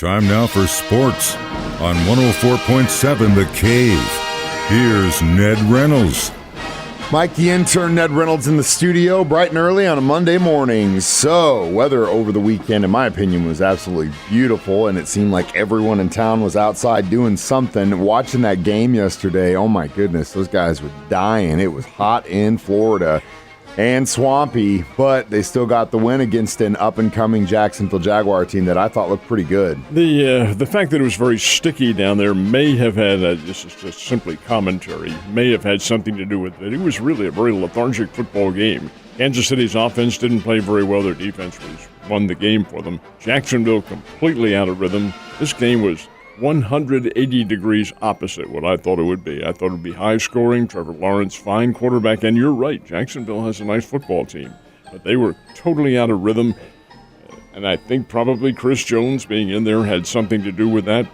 Time now for sports on 104.7 The Cave. Here's Ned Reynolds. Mike, the intern, Ned Reynolds in the studio, bright and early on a Monday morning. So, weather over the weekend, in my opinion, was absolutely beautiful, and it seemed like everyone in town was outside doing something. Watching that game yesterday, oh my goodness, those guys were dying. It was hot in Florida and swampy, but they still got the win against an up-and-coming Jacksonville Jaguar team that I thought looked pretty good. The fact that it was very sticky down there may have had, this is just simply commentary, may have had something to do with it. It was really a very lethargic football game. Kansas City's offense didn't play very well. Their defense won the game for them. Jacksonville completely out of rhythm. This game was 180 degrees opposite what I thought it would be. I thought it would be high scoring. Trevor Lawrence, fine quarterback, and you're right, Jacksonville has a nice football team, but they were totally out of rhythm, and I think probably Chris Jones being in there had something to do with that.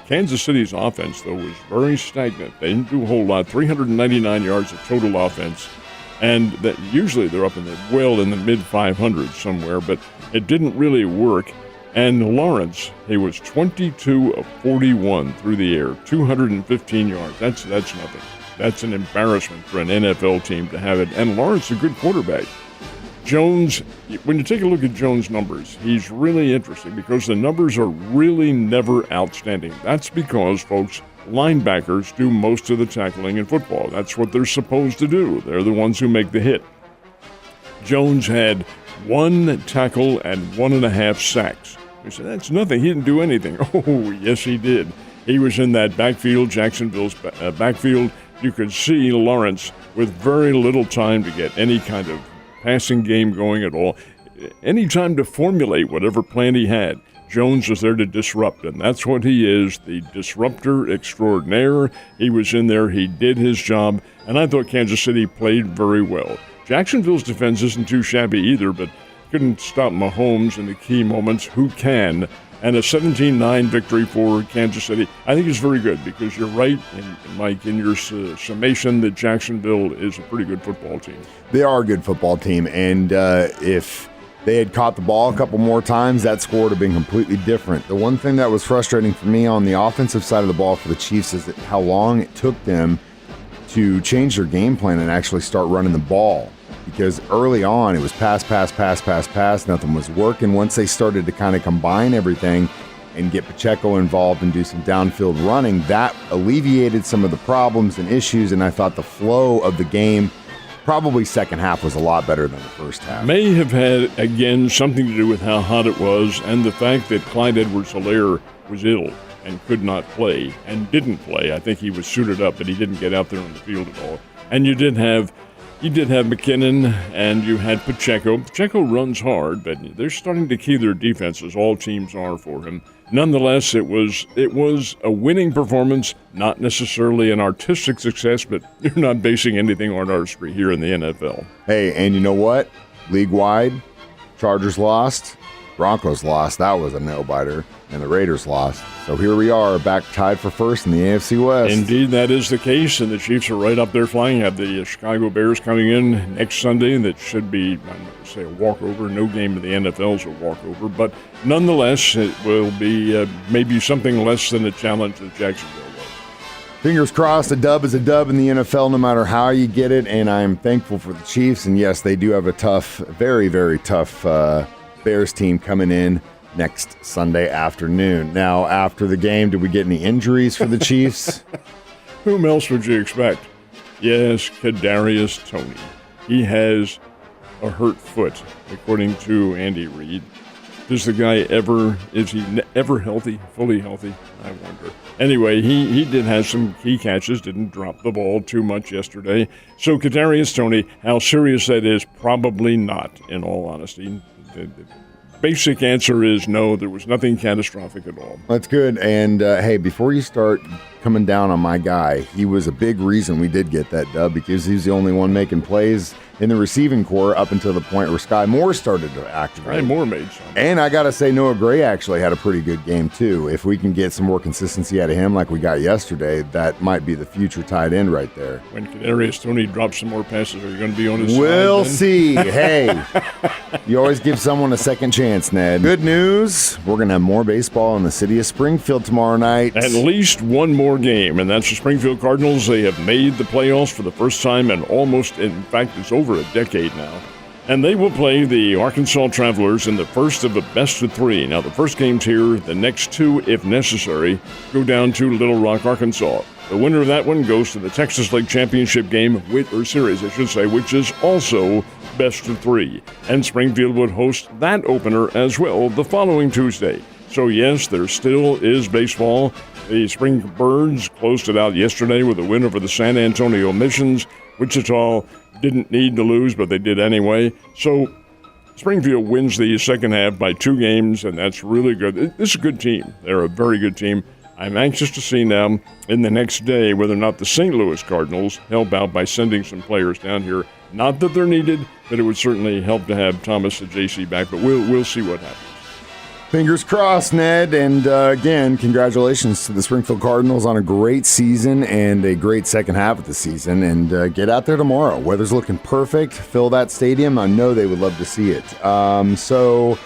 Kansas City's offense, though, was very stagnant. They didn't do a whole lot, 399 yards of total offense, and that usually they're up in the mid-500s somewhere, but it didn't really work. And Lawrence, he was 22 of 41 through the air, 215 yards. That's nothing. That's an embarrassment for an NFL team to have it. And Lawrence, a good quarterback. Jones, when you take a look at Jones' numbers, he's really interesting because the numbers are really never outstanding. That's because, folks, linebackers do most of the tackling in football. That's what they're supposed to do. They're the ones who make the hit. Jones had 1 tackle and 1.5 sacks. We said, that's nothing. He didn't do anything. Oh, yes, he did. He was in that backfield, Jacksonville's backfield. You could see Lawrence with very little time to get any kind of passing game going at all. Any time to formulate whatever plan he had. Jones was there to disrupt, and that's what he is, the disruptor extraordinaire. He was in there. He did his job, and I thought Kansas City played very well. Jacksonville's defense isn't too shabby either, but couldn't stop Mahomes in the key moments. Who can? And a 17-9 victory for Kansas City, I think is very good because you're right, Mike, in your summation that Jacksonville is a pretty good football team. They are a good football team, and if they had caught the ball a couple more times, that score would have been completely different. The one thing that was frustrating for me on the offensive side of the ball for the Chiefs is that how long it took them to change their game plan and actually start running the ball. Because early on, it was pass, nothing was working. Once they started to kind of combine everything and get Pacheco involved and do some downfield running, that alleviated some of the problems and issues, and I thought the flow of the game, probably second half, was a lot better than the first half. May have had, again, something to do with how hot it was and the fact that Clyde Edwards-Helaire was ill and could not play and didn't play. I think he was suited up, but he didn't get out there on the field at all. And you did have McKinnon, and you had Pacheco. Pacheco runs hard, but they're starting to key their defenses. All teams are for him. Nonetheless, it was a winning performance, not necessarily an artistic success, but you're not basing anything on artistry here in the NFL. Hey, and you know what? League-wide, Chargers lost, Broncos lost. That was a nail-biter. And the Raiders lost. So here we are, back tied for first in the AFC West. Indeed, that is the case, and the Chiefs are right up there flying. Have the Chicago Bears coming in next Sunday, and that should be, I'm going to say, a walkover. No game in the NFL is a walkover, but nonetheless, it will be maybe something less than a challenge that Jacksonville was. Fingers crossed, a dub is a dub in the NFL no matter how you get it, and I'm thankful for the Chiefs. And yes, they do have a tough, very, very tough Bears team coming in next Sunday afternoon. Now, after the game, did we get any injuries for the Chiefs? Whom else would you expect? Yes, Kadarius Toney. He has a hurt foot, according to Andy Reid. Is he ever healthy, fully healthy? I wonder. Anyway, he did have some key catches, didn't drop the ball too much yesterday. So Kadarius Toney, how serious that is, probably not, in all honesty. The basic answer is no, there was nothing catastrophic at all. That's good. And, hey, before you start coming down on my guy. He was a big reason we did get that dub because he was the only one making plays in the receiving core up until the point where Sky Moore started to activate. Sky Moore made some. And I got to say, Noah Gray actually had a pretty good game, too. If we can get some more consistency out of him like we got yesterday, that might be the future tight end right there. When Kadarius Toney drops some more passes, are you going to be on his side? We'll see. Hey, you always give someone a second chance, Ned. Good news, we're going to have more baseball in the city of Springfield tomorrow night. At least one more game, and that's the Springfield Cardinals. They have made the playoffs for the first time in it's over a decade now. And they will play the Arkansas Travelers in the first of a best-of-3. Now, the first game's here. The next two, if necessary, go down to Little Rock, Arkansas. The winner of that one goes to the Texas League Championship game, series, I should say, which is also best-of-3. And Springfield would host that opener as well the following Tuesday. So, yes, there still is baseball. The Spring Birds closed it out yesterday with a win over the San Antonio Missions. Wichita didn't need to lose, but they did anyway. So Springfield wins the second half by 2 games, and that's really good. This is a good team. They're a very good team. I'm anxious to see now in the next day whether or not the St. Louis Cardinals help out by sending some players down here. Not that they're needed, but it would certainly help to have Thomas and JC back, but we'll see what happens. Fingers crossed, Ned. And again, congratulations to the Springfield Cardinals on a great season and a great second half of the season. And get out there tomorrow. Weather's looking perfect. Fill that stadium. I know they would love to see it. So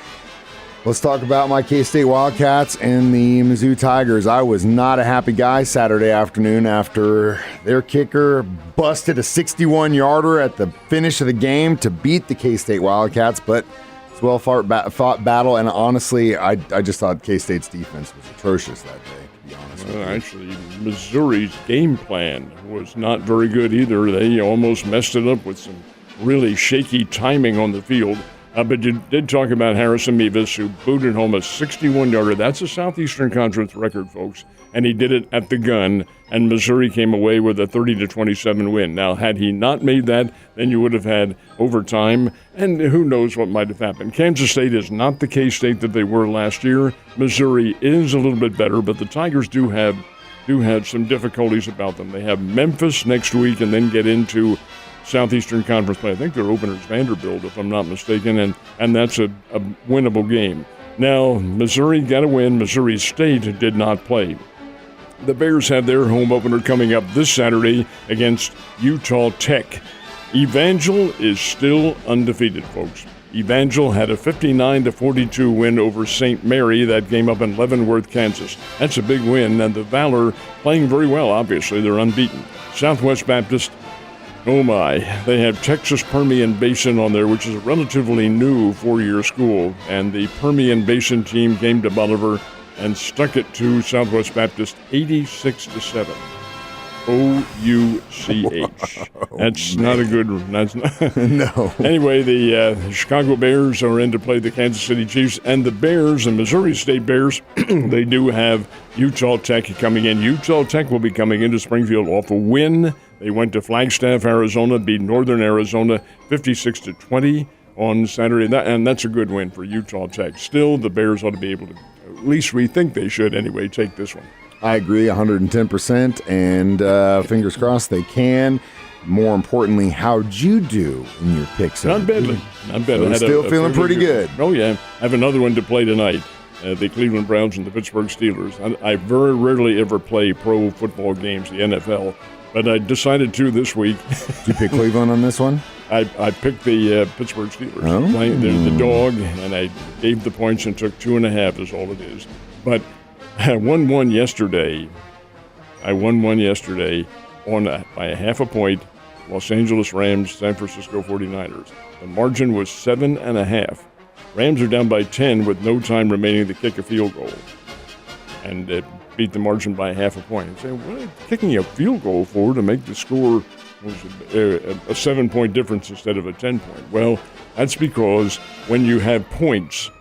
let's talk about my K-State Wildcats and the Mizzou Tigers. I was not a happy guy Saturday afternoon after their kicker busted a 61-yarder at the finish of the game to beat the K-State Wildcats, but it's a well-fought battle, and honestly, I just thought K-State's defense was atrocious that day, to be honest with you. Actually, Missouri's game plan was not very good either. They almost messed it up with some really shaky timing on the field. But you did talk about Harrison Mevis, who booted home a 61-yarder. That's a Southeastern Conference record, folks. And he did it at the gun, and Missouri came away with a 30-27 win. Now, had he not made that, then you would have had overtime, and who knows what might have happened. Kansas State is not the K-State that they were last year. Missouri is a little bit better, but the Tigers do have some difficulties about them. They have Memphis next week and then get into Southeastern Conference play. I think their opener is Vanderbilt, if I'm not mistaken, and that's a winnable game. Now, Missouri got a win. Missouri State did not play. The Bears have their home opener coming up this Saturday against Utah Tech. Evangel is still undefeated, folks. Evangel had a 59-42 win over St. Mary, that game up in Leavenworth, Kansas. That's a big win, and the Valor playing very well, obviously. They're unbeaten. Southwest Baptist, oh my, they have Texas Permian Basin on there, which is a relatively new 4-year school, and the Permian Basin team came to Bolivar and stuck it to Southwest Baptist 86-7. O-U-C-H. That's not a good one. That's not. No. Anyway, the Chicago Bears are in to play the Kansas City Chiefs, and the Bears, the Missouri State Bears, they do have Utah Tech coming in. Utah Tech will be coming into Springfield off a win. They went to Flagstaff, Arizona, beat Northern Arizona 56-20 on Saturday, and that's a good win for Utah Tech. Still, the Bears ought to be able to, at least we think they should anyway, take this one. I agree 110%, and fingers crossed they can. More importantly, how'd you do in your picks? Not badly. Not bad. So still feeling pretty good. Oh, yeah. I have another one to play tonight. The Cleveland Browns and the Pittsburgh Steelers. I very rarely ever play pro football games, the NFL, but I decided to this week. Did you pick Cleveland on this one? I picked the Pittsburgh Steelers. Oh. The dog, and I gave the points and took 2.5 is all it is. But I won one yesterday. By a half a point. Los Angeles Rams, San Francisco 49ers. The margin was 7.5. Rams are down by 10 with no time remaining to kick a field goal. And it beat the margin by half a point. And say, what are you kicking a field goal for to make the score a 7-point difference instead of a 10-point? Well, that's because when you have points,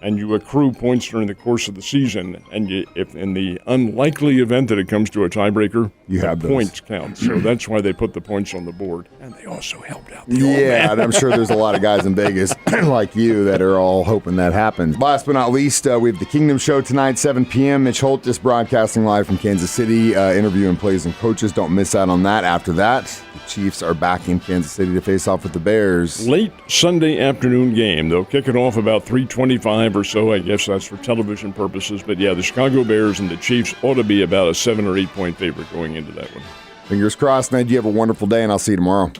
and you accrue points during the course of the season, and if in the unlikely event that it comes to a tiebreaker, you have those points count. So that's why they put the points on the board, and they also helped out. And I'm sure there's a lot of guys in Vegas like you that are all hoping that happens. Last but not least, we have the Kingdom Show tonight, 7 p.m. Mitch Holt is broadcasting live from Kansas City, interviewing players and coaches. Don't miss out on that. After that, the Chiefs are back in Kansas City to face off with the Bears. Late Sunday afternoon game. They'll kick it off about 3:25 or so. I guess that's for television purposes. But yeah, the Chicago Bears and the Chiefs ought to be about a 7 or 8 point favorite going into that one. Fingers crossed, Ned. You have a wonderful day, and I'll see you tomorrow.